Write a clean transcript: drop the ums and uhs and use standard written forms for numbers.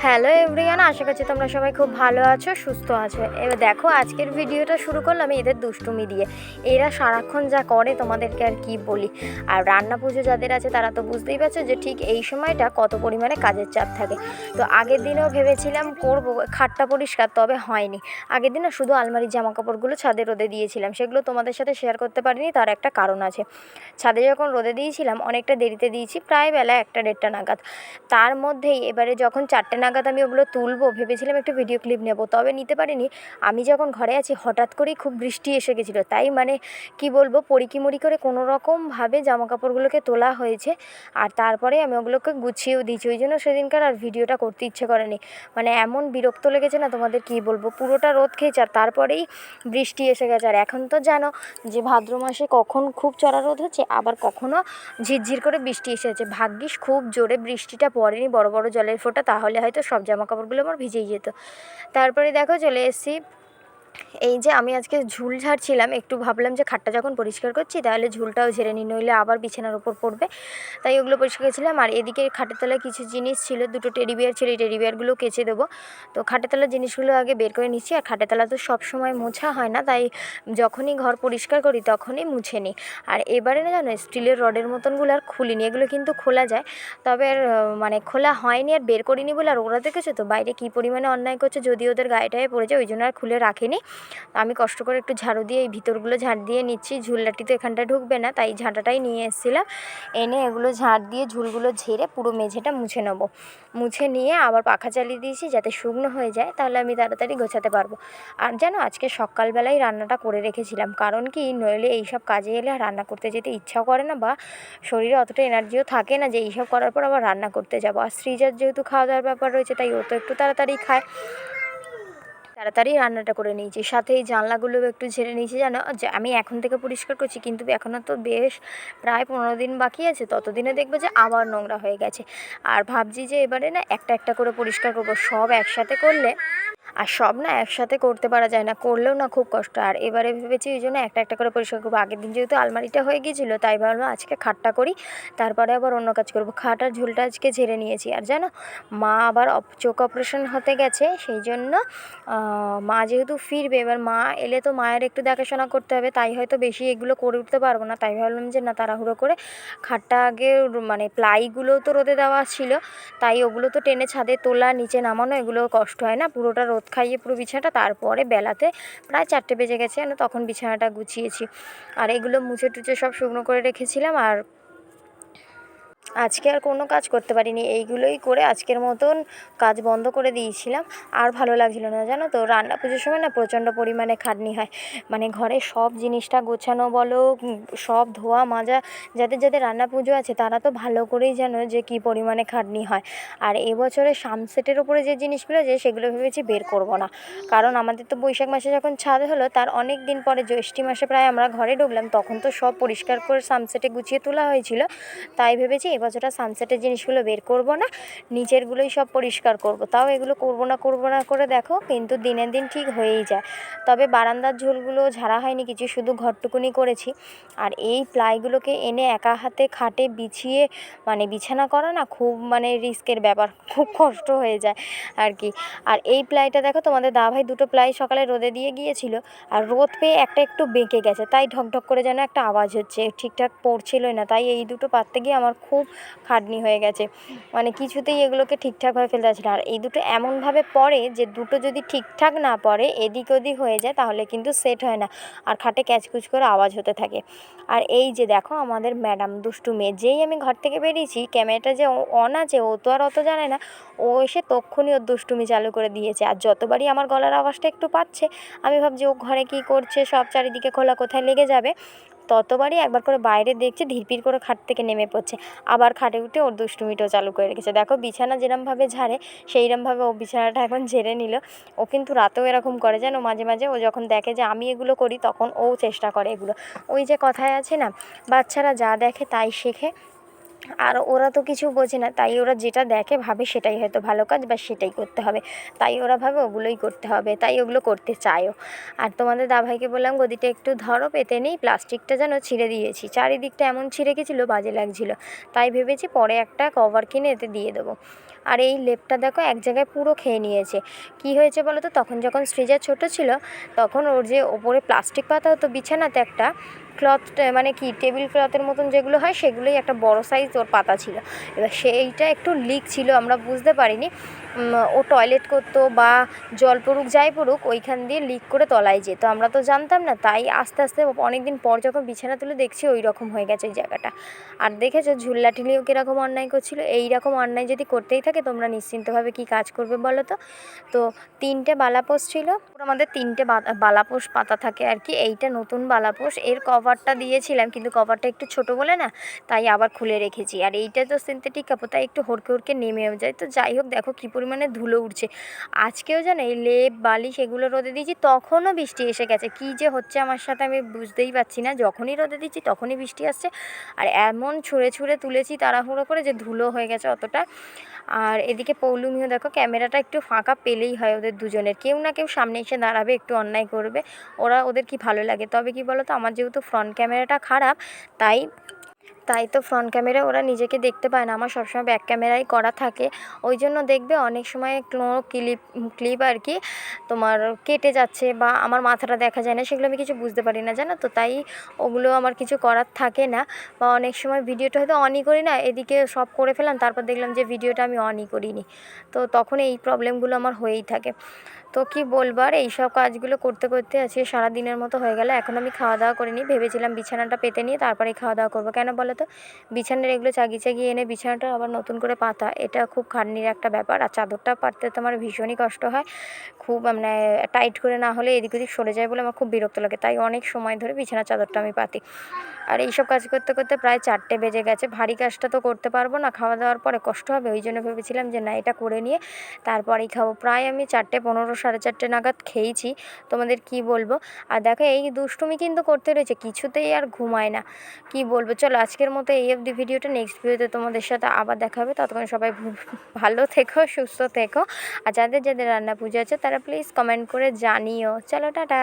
Hello everyone, আশা করছি তোমরা সবাই খুব ভালো আছো, সুস্থ আছো। এবার দেখো, আজকের ভিডিওটা শুরু করলাম এদের দুষ্টুমি দিয়ে। এরা সারাক্ষণ যা করে তোমাদেরকে আর কি বলি। আর রান্না পুজো যাদের আছে তারা তো বুঝতেই পারছো যে ঠিক এই সময়টা কত পরিমাণে কাজের চাপ থাকে। তো আগের দিনেও ভেবেছিলাম করবো খাটটা পরিষ্কার, তবে হয়নি। আগের দিনও শুধু আলমারির জামা কাপড়গুলো ছাদে রোদে দিয়েছিলাম, সেগুলো তোমাদের সাথে শেয়ার করতে পারিনি, তার একটা কারণ আছে। ছাদে যখন রোদে দিয়েছিলাম অনেকটা দেরিতে দিয়েছি, প্রায় বেলা 1টা 1:30 নাগাদ। তার মধ্যেই এবারে যখন 4টে নাগাদ আমি ওগুলো তুলবো ভেবেছিলাম একটু ভিডিও ক্লিপ নেব, তবে নিতে পারিনি। আমি যখন ঘরে আছি হঠাৎ করেই খুব বৃষ্টি এসে গেছিলো, তাই কি বলবো, পরিকিমুড়ি করে কোনো রকমভাবে জামা কাপড়গুলোকে তোলা হয়েছে। আর তারপরে আমি ওগুলোকে গুছিয়েও দিয়েছি, ওই জন্য সেদিনকার আর ভিডিওটা করতে ইচ্ছে করেনি। এমন বিরক্ত লেগেছে না তোমাদের কি বলবো, পুরোটা রোদ খেয়েছে আর তারপরেই বৃষ্টি এসে গেছে। আর এখন তো জানো যে ভাদ্র মাসে কখন খুব চড়া রোদ হচ্ছে, আবার কখনো ঝিরঝির করে বৃষ্টি এসেছে। ভাগ্যিস খুব জোরে বৃষ্টিটা পড়েনি, বড় বড় জলের ফোঁটা, তাহলে হয়তো সব জামা কাপড়গুলো আমার ভিজেই যেত। তারপরে দেখো চলে এসেছি। এই যে আমি আজকে ঝুল ঝাড়ছিলাম, একটু ভাবলাম যে খাটটা যখন পরিষ্কার করছি তাহলে ঝুলটাও ঝেড়ে নিই, নইলে আবার বিছানার উপর পড়বে। তাই ওগুলো পরিষ্কার করছিলাম। আর এদিকে খাটের তলায় কিছু জিনিস ছিল, দুটো টেডি বিয়ার ছিল, এই টেডি বিয়ারগুলো কেচে দেবো। তো খাটের তলার জিনিসগুলো আগে বের করে নিচ্ছি। আর খাটের তলা তো সব সময় মোছা হয় না, তাই যখনই ঘর পরিষ্কার করি তখনই মুছে নিই। আর এবারে না জানো, স্টিলের রডের মতনগুলো আর খুলিনি, এগুলো কিন্তু খোলা যায়, তবে আর খোলা হয়নি আর বের করিনি বলে। আর ওরা দেখেছো তো বাইরে কী পরিমাণে অন্যায় করছে, যদি ওদের গায়েটায় পড়ে যায়, ওই জন্য আর খুলে রাখিনি। আমি কষ্ট করে একটু ঝাড়ু দিয়ে এই ভিতরগুলো ঝাঁট দিয়ে নিচ্ছি। ঝুললাটি তো এখানটায় ঢুকবে না, তাই ঝাঁটাটাই নিয়ে এসেছিলাম। এনে এগুলো ঝাঁট দিয়ে ঝুলগুলো ঝেড়ে পুরো মেঝেটা মুছে নেবো। মুছে নিয়ে আবার পাখা চালিয়ে দিয়েছি যাতে শুকনো হয়ে যায়, তাহলে আমি তাড়াতাড়ি গোছাতে পারবো। আর জানো, আজকে সকালবেলায় রান্নাটা করে রেখেছিলাম, কারণ কি, নইলে এইসব কাজে এলে আর রান্না করতে যেতে ইচ্ছাও করে না, বা শরীরে অতটা এনার্জিও থাকে না যে এইসব করার পর আবার রান্না করতে যাবো। আর সৃজার যেহেতু খাওয়া দাওয়ার ব্যাপার রয়েছে, তাই ও তো একটু তাড়াতাড়ি খায়, তাড়াতাড়ি রান্নাটা করে নিয়েছি। সাথে এই জানলাগুলোও একটু ঝেড়ে নিয়েছি। জানো যে আমি এখন থেকে পরিষ্কার করছি, কিন্তু এখনও তো বেশ প্রায় 15 দিন বাকি আছে, ততদিনে দেখবো যে আবার নোংরা হয়ে গেছে। আর ভাবছি যে এবারে না একটা একটা করে পরিষ্কার করবো, সব একসাথে করলে আর সব না একসাথে করতে পারা যায় না, করলেও না খুব কষ্ট। আর এবারে ভেবেছি ওই জন্য একটা একটা করে পরিষ্কার করবো। আগের দিন যেহেতু আলমারিটা হয়ে গিয়েছিলো, তাই ভাবলাম আজকে খাটটা করি, তারপরে আবার অন্য কাজ করবো। খাট আর ঝুলটা আজকে ঝেড়ে নিয়েছি। আর জানো, মা আবার চোখ অপারেশন হতে গেছে, সেই জন্য মা যেহেতু ফিরবে, এবার মা এলে তো মায়ের একটু দেখাশোনা করতে হবে, তাই হয়তো বেশি এগুলো করে উঠতে পারবো না। তাই ভাবলাম যে না, তাড়াহুড়ো করে খাটটা আগে প্লাইগুলোও তো রোদে দেওয়া ছিল, তাই ওগুলো তো টেনে ছাদে তোলা, নিচে নামানো, এগুলো কষ্ট হয় না, পুরোটা রোদ খাইয়ে পুরো বিছানাটা। তারপরে বেলাতে প্রায় 4টে বেজে গেছে, তখন বিছানাটা গুছিয়েছি। আর এগুলো মুছে টুছে সব শুকনো করে রেখেছিলাম। আর আজকে আর কোনো কাজ করতে পারিনি, এইগুলোই করে আজকের মতন কাজ বন্ধ করে দিয়েছিলাম। আর ভালো লাগছিল না, জানো তো, রান্না পুজোর সময় না প্রচণ্ড পরিমাণে খাটনি হয়। ঘরে সব জিনিসটা গোছানো বলো, সব ধোয়া মাজা, যাদের যাদের রান্না পুজো আছে তারা তো ভালো করেই জানো যে কী পরিমাণে খাটনি হয়। আর এবছরে সানসেটের ওপরে যে জিনিসগুলো আছে সেগুলো ভেবেছি বের করব না, কারণ আমাদের তো বৈশাখ মাসে যখন ছাদ হলো তার অনেক দিন পরে জ্যৈষ্ঠী মাসে প্রায় আমরা ঘরে ঢুকলাম, তখন তো সব পরিষ্কার করে সানসেটে গুছিয়ে তোলা হয়েছিল। তাই ভেবেছি এবছরটা সানসেটের জিনিসগুলো বের করব না, নিচেরগুলোই সব পরিষ্কার করব। তাও এগুলো করব না করে দেখো কিন্তু দিনের দিন ঠিক হয়েই যায়। তবে বারান্দার ঝুলগুলো ঝাড়া হয়নি কিছু, শুধু ঘরটুকুনি করেছি। আর এই প্লাইগুলোকে এনে একা হাতে খাটে বিছিয়ে বিছানা করা না খুব রিস্কের ব্যাপার, খুব কষ্ট হয়ে যায় আর কি। আর এই প্লাইটা দেখো, তোমাদের দাদাভাই দুটো প্লাই সকালে রোদে দিয়ে গিয়েছিল, আর রোদ পেয়ে একটা একটু বেঁকে গেছে, তাই ঢকঢক করে যেন একটা আওয়াজ হচ্ছে, ঠিকঠাক পড়ছিলই না। তাই এই দুটো পাততে গিয়ে আমার খুব খাটনি হয়ে গেছে, কিছুতেই এগুলোকে ঠিকঠাকভাবে ফেলতে পারছি না। আর এই দুটো এমনভাবে পড়ে যে দুটো যদি ঠিকঠাক না পড়ে, এদিক ওদিক হয়ে যায়, তাহলে কিন্তু সেট হয় না, আর খাটে ক্যাচকুচ করে আওয়াজ হতে থাকে। আর এই যে দেখো আমাদের ম্যাডাম দুষ্টু মেয়ে, যেই আমি ঘর থেকে বেরিয়েছি ক্যামেরাটা যে অন আছে, ও তো আর অত জানে না, ও এসে তক্ষুনি ওর দুষ্টুমি চালু করে দিয়েছে। আর যতবারই আমার গলার আওয়াজটা একটু পাচ্ছে, আমি ভাবছি ও ঘরে কী করছে, সব চারিদিকে খোলা, কোথায় লেগে যাবে, ততবারই একবার করে বাইরে দেখছে, ধীরপির করে খাট থেকে নেমে পড়ছে, আবার খাটে উঠে ওর দুষ্টুমিটাও চালু করে রেখেছে। দেখো বিছানা যেরমভাবে ঝাড়ে সেইরমভাবে ও বিছানাটা এখন ঝেড়ে নিল। ও কিন্তু রাতেও এরকম করে, জানো, মাঝে মাঝে ও যখন দেখে যে আমি এগুলো করি তখন ও চেষ্টা করে এগুলো। ওই যে কথায় আছে না, বাচ্চারা যা দেখে তাই শেখে। আর ওরা তো কিছু বোঝে না, তাই ওরা যেটা দেখে ভাবে সেটাই হয়তো ভালো কাজ বা সেটাই করতে হবে, তাই ওরা ভাবে ওগুলোই করতে হবে, তাই ওগুলো করতে চায়ও। আর তোমাদের দাভাইকে বললাম গদিটা একটু ধরো, পেতে নেই, প্লাস্টিকটা যেন ছিঁড়ে দিয়েছি, চারিদিকটা এমন ছিঁড়ে গেছিলো বাজে লাগছিলো, তাই ভেবেছি পরে একটা কভার কিনে এতে দিয়ে দেবো। আর এই লেপটা দেখো এক জায়গায় পুরো খেয়ে নিয়েছে। কি হয়েছে বলো তো, তখন যখন সৃজা ছোট ছিল তখন ওর যে ওপরে প্লাস্টিক পাতা হতো বিছানাতে, একটা ক্লথ মানে কি টেবিল ক্লথের মতন যেগুলো হয় সেগুলোই একটা বড় সাইজ ওর পাতা ছিল। এবার সেইটা একটু লিক ছিল, আমরা বুঝতে পারিনি। ও টয়লেট করতো বা জল পড়ুক যাই পড়ুক ওইখান দিয়ে লিক করে তলায় যেত, আমরা তো জানতাম না। তাই আস্তে আস্তে অনেক দিন পর যখন বিছানা তুলে দেখছি ওই রকম হয়ে গেছে ওই জায়গাটা। আর দেখেছো ঝুল্লা ঠেলিও কীরকম অন্যায় করছিল। এই রকম অন্যায় যদি করতেই থাকে তোমরা নিশ্চিন্তভাবে কি কাজ করবে বলো তো। তো 3টে বালাপোষ ছিল, আমাদের 3টে বালাপোষ পাতা থাকে আর কি। এইটা নতুন বালাপোষ, এর কভারটা দিয়েছিলাম কিন্তু কভারটা একটু ছোট বলে না, তাই আবার খুলে রেখেছি। আর এইটা তো সিনথেটিক কাপড়, তাই একটু হড়কে হড়কে নেমেও যায়। তো যাই হোক, দেখো কী পরিমাণে ধুলো উঠছে। আজকেও জানো এই লেপ বালিশ এগুলো রোদে দিয়েছি, তখনও বৃষ্টি এসে গেছে। কী যে হচ্ছে আমার সাথে আমি বুঝতেই পারছি না, যখনই রোদে দিচ্ছি তখনই বৃষ্টি আসছে। আর এমন ছুঁড়ে ছুঁড়ে তুলেছি তাড়াহুড়ো করে যে ধুলো হয়ে গেছে অতটা। আর এদিকে পৌলুমিও দেখো, ক্যামেরাটা একটু ফাঁকা পেলেই হয় ওদের দুজনের, কেউ না কেউ সামনে এসে দাঁড়াবে, একটু অন্যায় করবে। ওদের কি ভালো লাগে। তবে কি বলো তো, আমার যেহেতু ফ্রন্ট ক্যামেরাটা খারাপ, তাই তো ফ্রন্ট ক্যামেরায় ওরা নিজেকে দেখতে পায় না, আমার সবসময় ব্যাক ক্যামেরাই করা থাকে। ওই জন্য দেখবে অনেক সময় কোনো ক্লিপ আর কি তোমার কেটে যাচ্ছে বা আমার মাথাটা দেখা যায় না, সেগুলো আমি কিছু বুঝতে পারি না জানো তো। তাই ওগুলো আমার কিছু করার থাকে না। বা অনেক সময় ভিডিওটা হয়তো অনই করি না, এদিকে সব করে ফেললাম, তারপর দেখলাম যে ভিডিওটা আমি অনই করিনি। তো তখন এই প্রবলেমগুলো আমার হয়েই থাকে। তো কি বলবো, আর এইসব কাজগুলো করতে করতে আজকে সারাদিনের মতো হয়ে গেল। এখন আমি খাওয়া দাওয়া করিনি, ভেবেছিলাম বিছানাটা পেতে নিয়ে তারপরে খাওয়া দাওয়া করবো। কেন বলো তো, বিছানার এগুলো চাগিয়ে চাগিয়ে এনে বিছানাটা আবার নতুন করে পাতা, এটা খুব খাটনির একটা ব্যাপার। আর চাদরটা পাততে তো আমার ভীষণই কষ্ট হয়, খুব মানে টাইট করে না হলে এদিক ওদিক সরে যায় বলে আমার খুব বিরক্ত লাগে। তাই অনেক সময় ধরে বিছানার চাদরটা আমি পাতি। আর এইসব কাজ করতে করতে প্রায় 4টে বেজে গেছে। ভারী কাজটা তো করতে পারবো না, খাওয়া দাওয়ার পরে কষ্ট হবে। ওই জন্য ভেবেছিলাম যে না, এটা করে নিয়ে তারপরেই খাবো। প্রায় আমি 4:15 4:30 নাগাদ খেয়েছি, তোমাদের কি বলবো। আর দেখো এই দুষ্টুমি কিন্তু করতে রয়েছে, কিছুতেই আর ঘুমায় না। কি বলবো, চলো আজকের মতো এই অবধি ভিডিওটা। নেক্সট ভিডিওতে তোমাদের সাথে আবার দেখা হবে। ততক্ষণ সবাই ভালো থেকো, সুস্থ থেকো। আর যাদের যাদের রান্না পুজো আছে তারা প্লিজ কমেন্ট করে জানিও। চলো টাটা।